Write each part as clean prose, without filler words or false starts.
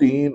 3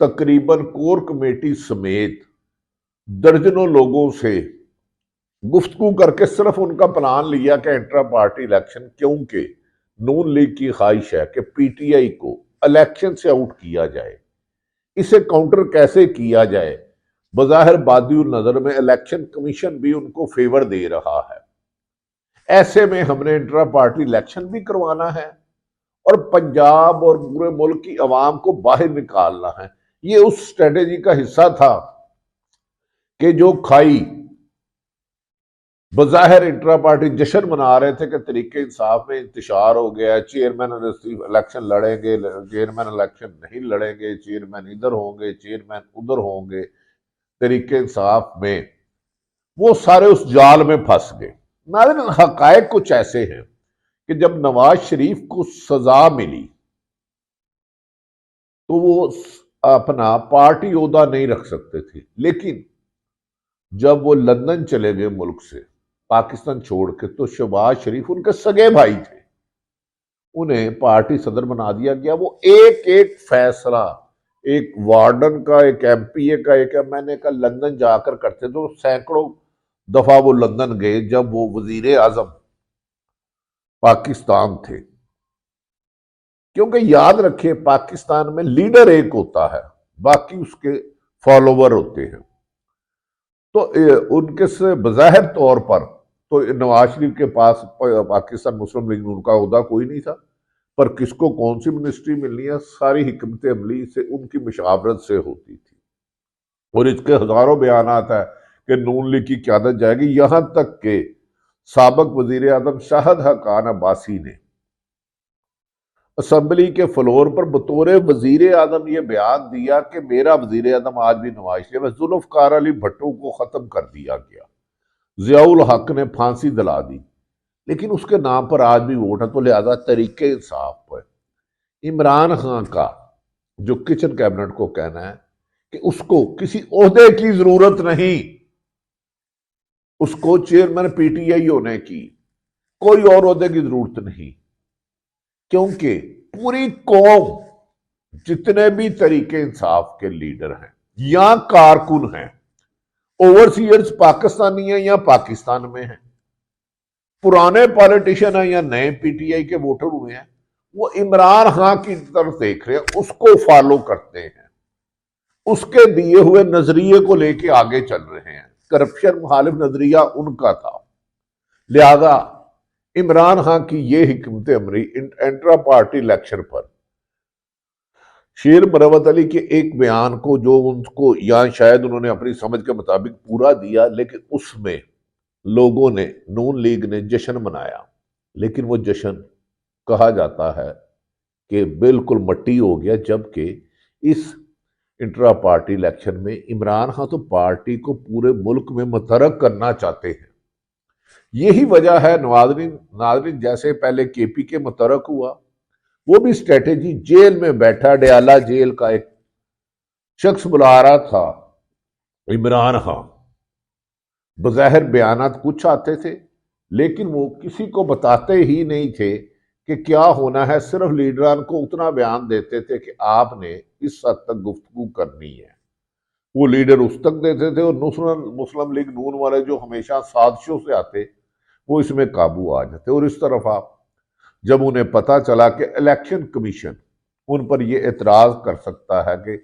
تقریباً core committee سمیت درجنوں لوگوں سے گفتگو کر کے صرف ان کا پلان لیا کہ انٹرا پارٹی الیکشن، کیونکہ نون لیگ کی خواہش ہے کہ پی ٹی آئی کو الیکشن سے آؤٹ کیا جائے۔ اسے کاؤنٹر کیسے کیا جائے؟ بظاہر بادی النظر میں الیکشن کمیشن بھی ان کو فیور دے رہا ہے، ایسے میں ہم نے انٹرا پارٹی الیکشن بھی کروانا ہے اور پنجاب اور پورے ملک کی عوام کو باہر نکالنا ہے۔ یہ اس اسٹریٹجی کا حصہ تھا کہ جو کھائی بظاہر انٹرا پارٹی جشن منا رہے تھے کہ طریقہ انصاف میں انتشار ہو گیا، چیئرمین الیکشن لڑیں گے، چیئرمین الیکشن نہیں لڑیں گے، چیئرمین ادھر ہوں گے، چیئرمین ادھر ہوں گے، طریقہ انصاف میں وہ سارے اس جال میں پھنس گئے۔ ناظرین، حقائق کچھ ایسے ہیں کہ جب نواز شریف کو سزا ملی تو وہ اپنا پارٹی عہدہ نہیں رکھ سکتے تھے، لیکن جب وہ لندن چلے گئے ملک سے پاکستان چھوڑ کے، تو شہباز شریف ان کے سگے بھائی تھے، انہیں پارٹی صدر بنا دیا گیا۔ وہ ایک ایک فیصلہ، ایک وارڈن کا، ایک ایم پی اے کا، ایک ایم این اے کا لندن جا کر کرتے تو سینکڑوں دفعہ وہ لندن گئے جب وہ وزیر اعظم پاکستان تھے۔ کیونکہ یاد رکھیں، پاکستان میں لیڈر ایک ہوتا ہے، باقی اس کے فالوور ہوتے ہیں۔ تو ان کے سے بظاہر طور پر تو نواز شریف کے پاس پاکستان مسلم لیگ ان کا عہدہ کوئی نہیں تھا، پر کس کو کون سی منسٹری ملنی ہے، ساری حکمت عملی سے ان کی مشاورت سے ہوتی تھی۔ اور اس کے ہزاروں بیانات ہیں کہ نون لیگ کی قیادت جائے گی، یہاں تک کہ سابق وزیر اعظم شاہد حقان عباسی نے اسمبلی کے فلور پر بطور وزیر اعظم یہ بیان دیا کہ میرا وزیر اعظم آج بھی نواز شریف ہے۔ ذوالفقار علی بھٹو کو ختم کر دیا گیا، ضیاء الحق نے پھانسی دلا دی، لیکن اس کے نام پر آج بھی ووٹ ہے۔ تو لہذا طریقہ انصاف پر عمران خان کا جو کچن کیبنٹ کو کہنا ہے کہ اس کو کسی عہدے کی ضرورت نہیں، اس کو چیئرمین پی ٹی آئی ہونے کی کوئی اور عہدے کی ضرورت نہیں، کیونکہ پوری قوم جتنے بھی طریقہ انصاف کے لیڈر ہیں یا کارکن ہیں، اوورسیئرز پاکستانی ہیں یا پاکستان میں ہیں، پرانے پالیٹیشن ہیں یا نئے پی ٹی آئی کے ووٹر ہوئے ہیں، وہ عمران خان کی طرف دیکھ رہے ہیں، اس کو فالو کرتے ہیں، اس کے دیے ہوئے نظریے کو لے کے آگے چل رہے ہیں۔ کرپشن مخالف نظریہ ان کا تھا، لہذا عمران خان کی یہ حکمت عملی انٹرا پارٹی الیکشن پر شیر مروت علی کے ایک بیان کو، جو ان کو یا شاید انہوں نے اپنی سمجھ کے مطابق پورا دیا، لیکن اس میں لوگوں نے، نون لیگ نے جشن منایا، لیکن وہ جشن کہا جاتا ہے کہ بالکل مٹی ہو گیا، جبکہ اس انٹرا پارٹی الیکشن میں عمران خان تو پارٹی کو پورے ملک میں متحرک کرنا چاہتے ہیں۔ یہی وجہ ہے ناظرین، جیسے پہلے کے پی کے متحرک ہوا، وہ بھی اسٹریٹجی، جیل میں بیٹھا ڈیالہ جیل کا ایک شخص بلا رہا تھا عمران خان، بظاہر بیانات کچھ آتے تھے لیکن وہ کسی کو بتاتے ہی نہیں تھے کہ کیا ہونا ہے، صرف لیڈران کو اتنا بیان دیتے تھے کہ آپ نے اس حد تک گفتگو کرنی ہے، وہ لیڈر اس تک دیتے تھے، اور مسلم لیگ نون والے جو ہمیشہ سازشوں سے آتے وہ اس میں قابو آ جاتے۔ اور اس طرف آپ جب انہیں پتا چلا کہ الیکشن کمیشن ان پر یہ اعتراض کر سکتا ہے کہ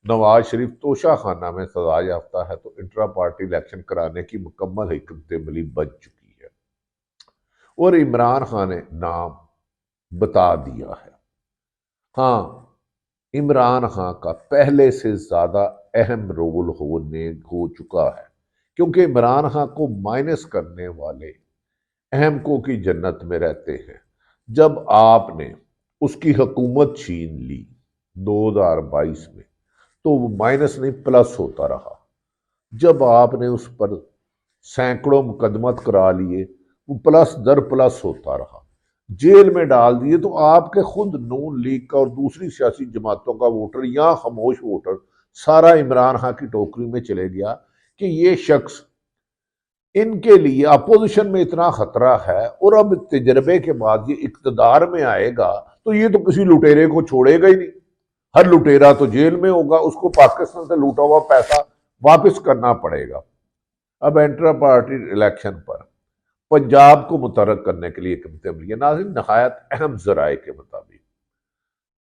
نواز شریف توشہ خانہ میں سزا یافتہ ہے، تو انٹرا پارٹی الیکشن کرانے کی مکمل حکمت عملی بن چکی ہے، اور عمران خان نے نام بتا دیا ہے۔ ہاں، عمران خان کا پہلے سے زیادہ اہم رول ہو چکا ہے، کیونکہ عمران خان کو مائنس کرنے والے اہم کو کی جنت میں رہتے ہیں۔ جب آپ نے اس کی حکومت چھین لی 2022 میں، تو وہ مائنس نہیں پلس ہوتا رہا۔ جب آپ نے اس پر سینکڑوں مقدمات کرا لیے، وہ پلس در پلس ہوتا رہا۔ جیل میں ڈال دیے تو آپ کے خود نون لیگ کا اور دوسری سیاسی جماعتوں کا ووٹر یا خاموش ووٹر سارا عمران خان کی ٹوکری میں چلے گیا کہ یہ شخص ان کے لیے اپوزیشن میں اتنا خطرہ ہے، اور اب تجربے کے بعد یہ اقتدار میں آئے گا تو یہ تو کسی لٹیرے کو چھوڑے گا ہی نہیں، ہر لٹیرا تو جیل میں ہوگا، اس کو پاکستان سے لوٹا ہوا پیسہ واپس کرنا پڑے گا۔ اب انٹرا پارٹی الیکشن پر پنجاب کو متحرک کرنے کے لیے کمیٹی عملی ہے۔ ناظرین، نہایت اہم ذرائع کے مطابق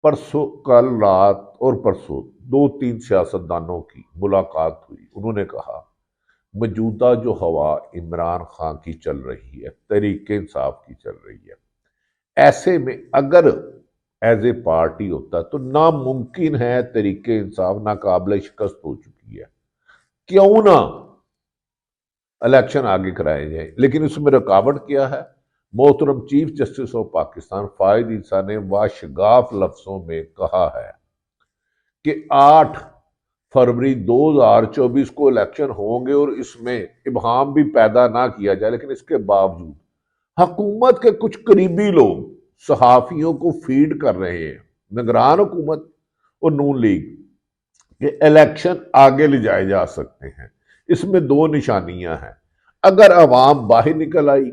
پرسوں، کل رات اور پرسوں 2-3 سیاستدانوں کی ملاقات ہوئی۔ انہوں نے کہا موجودہ جو ہوا عمران خان کی چل رہی ہے، تحریک انصاف کی چل رہی ہے، ایسے میں اگر ایز اے پارٹی ہوتا تو ناممکن ہے، تحریک انصاف ناقابل شکست ہو چکی ہے، کیوں نہ الیکشن آگے کرائے جائیں۔ لیکن اس میں رکاوٹ کیا ہے؟ محترم چیف جسٹس آف پاکستان فائد عیسیٰ نے واشگاف لفظوں میں کہا ہے کہ 8 فروری 2024 کو الیکشن ہوں گے اور اس میں ابہام بھی پیدا نہ کیا جائے، لیکن اس کے باوجود حکومت کے کچھ قریبی لوگ صحافیوں کو فیڈ کر رہے ہیں، نگران حکومت اور نون لیگ، کہ الیکشن آگے لے جائے جا سکتے ہیں۔ اس میں 2 نشانیاں ہیں۔ اگر عوام باہر نکل آئی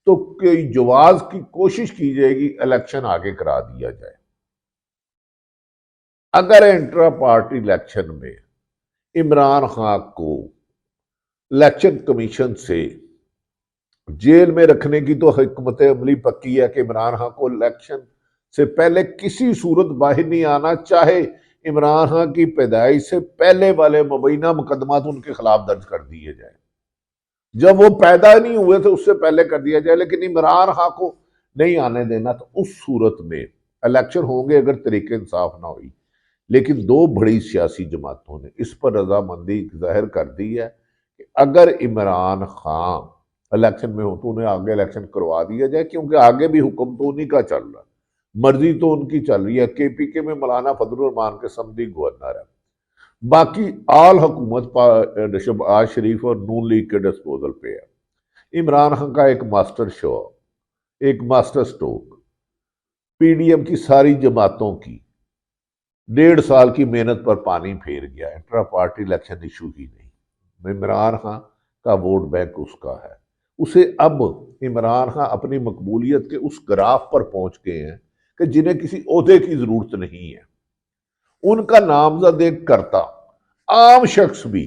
تو کوئی جواز کی کوشش کی جائے گی الیکشن آگے کرا دیا جائے۔ اگر انٹرا پارٹی الیکشن میں عمران خان کو الیکشن کمیشن سے جیل میں رکھنے کی تو حکمت عملی پکی ہے کہ عمران خان کو الیکشن سے پہلے کسی صورت باہر نہیں آنا، چاہے عمران خان کی پیدائش سے پہلے والے مبینہ مقدمات ان کے خلاف درج کر دیے جائیں، جب وہ پیدا نہیں ہوئے تھے اس سے پہلے کر دیا جائے، لیکن عمران خان کو نہیں آنے دینا۔ تو اس صورت میں الیکشن ہوں گے اگر طریقہ انصاف نہ ہوئی۔ لیکن 2 بڑی سیاسی جماعتوں نے اس پر رضامندی ظاہر کر دی ہے کہ اگر عمران خان الیکشن میں ہو تو انہیں آگے الیکشن کروا دیا جائے، کیونکہ آگے بھی حکم تو انہی کا چل رہا ہے، مرضی تو ان کی چل رہی ہے۔ کے پی کے میں مولانا فضل الرحمان کے سمدی گورنر ہے، باقی آل حکومت شہباز شریف اور نون لیگ کے ڈسپوزل پہ ہے۔ عمران خان کا ایک ماسٹر شو، ایک master stroke P D M کی ساری جماعتوں کی 1.5 سال کی محنت پر پانی پھیر گیا۔ انٹرا پارٹی الیکشن ایشو ہی نہیں، عمران خان کا ووٹ بینک اس کا ہے۔ اسے اب عمران خان اپنی مقبولیت کے اس گراف پر پہنچ گئے ہیں کہ جنہیں کسی عہدے کی ضرورت نہیں ہے۔ ان کا نامزد ایک کرتا عام شخص بھی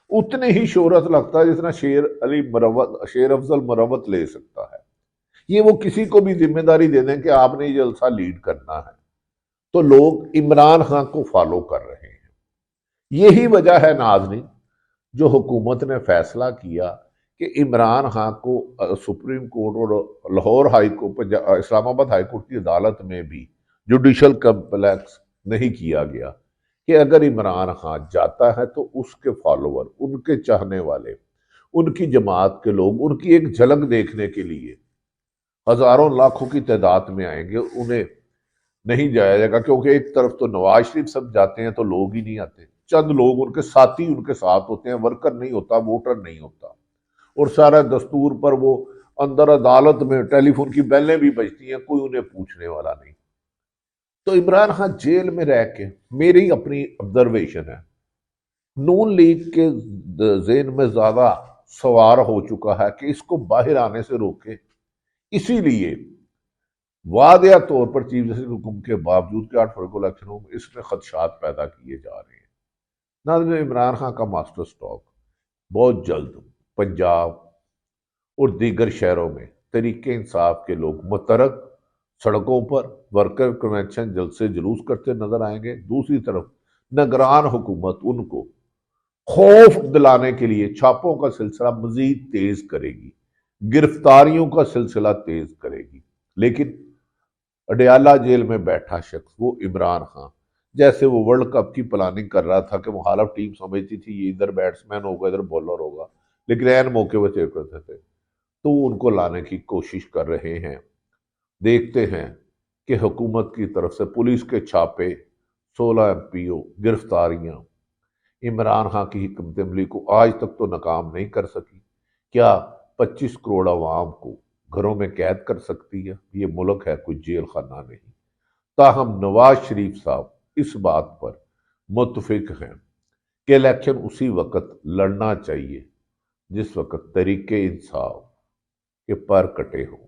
اتنی ہی شہرت لگتا ہے جتنا شیر افضل مروت لے سکتا ہے۔ یہ وہ کسی کو بھی ذمہ داری دے دیں کہ آپ نے یہ جلسہ لیڈ کرنا ہے تو لوگ عمران خان کو فالو کر رہے ہیں۔ یہی وجہ ہے ناظرین جو حکومت نے فیصلہ کیا کہ عمران خان کو سپریم کورٹ اور لاہور ہائی کورٹ، اسلام آباد ہائی کورٹ کی عدالت میں بھی جوڈیشل کمپلیکس نہیں کیا گیا کہ اگر عمران خان جاتا ہے تو اس کے فالوور، ان کے چاہنے والے، ان کی جماعت کے لوگ ان کی ایک جھلک دیکھنے کے لیے ہزاروں لاکھوں کی تعداد میں آئیں گے، انہیں نہیں جایا جائے گا، کیونکہ ایک طرف تو نواز شریف سب جاتے ہیں تو لوگ ہی نہیں آتے، چند لوگ ان کے ساتھی ان کے ساتھ ہوتے ہیں، ورکر نہیں ہوتا، ووٹر نہیں ہوتا، اور سارا دستور پر وہ اندر عدالت میں ٹیلی فون کی بیلیں بھی بجتی ہیں، کوئی انہیں پوچھنے والا نہیں۔ تو عمران خان جیل میں رہ کے، میری اپنی آبزرویشن ہے، نون لیگ کے ذہن میں زیادہ سوار ہو چکا ہے کہ اس کو باہر آنے سے روکے، اسی لیے واضح طور پر چیف جسٹس کے حکم کے باوجود کہ 8 فروری کو الیکشن ہو، اس میں خدشات پیدا کیے جا رہے ہیں۔ ناظرین، عمران خان کا ماسٹر سٹروک بہت جلد پنجاب اور دیگر شہروں میں تحریک انصاف کے لوگ متحرک سڑکوں پر ورکر کنونشن جلد سے جلوس کرتے نظر آئیں گے۔ دوسری طرف نگران حکومت ان کو خوف دلانے کے لیے چھاپوں کا سلسلہ مزید تیز کرے گی، گرفتاریوں کا سلسلہ تیز کرے گی۔ لیکن اڈیالہ جیل میں بیٹھا شخص، وہ عمران خان، جیسے وہ ورلڈ کپ کی پلاننگ کر رہا تھا کہ مخالف ٹیم سمجھتی تھی یہ ادھر بیٹسمین ہوگا ادھر بولر ہوگا، لیکن عین موقع پہ چیک کرتے تھے، تو وہ ان کو لانے کی کوشش کر رہے ہیں۔ دیکھتے ہیں کہ حکومت کی طرف سے پولیس کے چھاپے، 16 ایم پی او گرفتاریاں عمران خان کی حکمت عملی کو آج تک تو ناکام نہیں کر سکی۔ کیا 25 کروڑ عوام کو گھروں میں قید کر سکتی ہے؟ یہ ملک ہے، کوئی جیل خانہ نہیں۔ تاہم نواز شریف صاحب اس بات پر متفق ہیں کہ الیکشن اسی وقت لڑنا چاہیے جس وقت تحریک انصاف کے پر کٹے ہوں،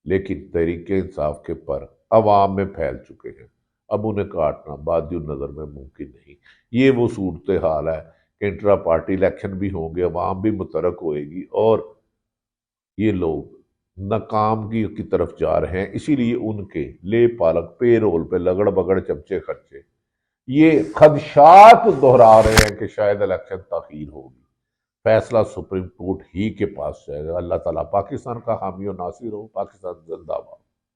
لیکن تحریک انصاف کے پر عوام میں پھیل چکے ہیں۔ اب انہیں کاٹنا بادی النظر میں ممکن نہیں۔ یہ وہ صورتحال ہے کہ انٹرا پارٹی الیکشن بھی ہوں گے، عوام بھی متحرک ہوئے گی، اور یہ لوگ ناکامگی کی طرف جا رہے ہیں۔ اسی لیے ان کے لے پالک پے رول پہ لگڑ بگڑ چمچے خرچے یہ خدشات دہرا رہے ہیں کہ شاید الیکشن تاخیر ہوگی، فیصلہ سپریم کورٹ ہی کے پاس جائے گا۔ اللہ تعالیٰ پاکستان کا حامی و ناصر ہو۔ پاکستان زندہ باد۔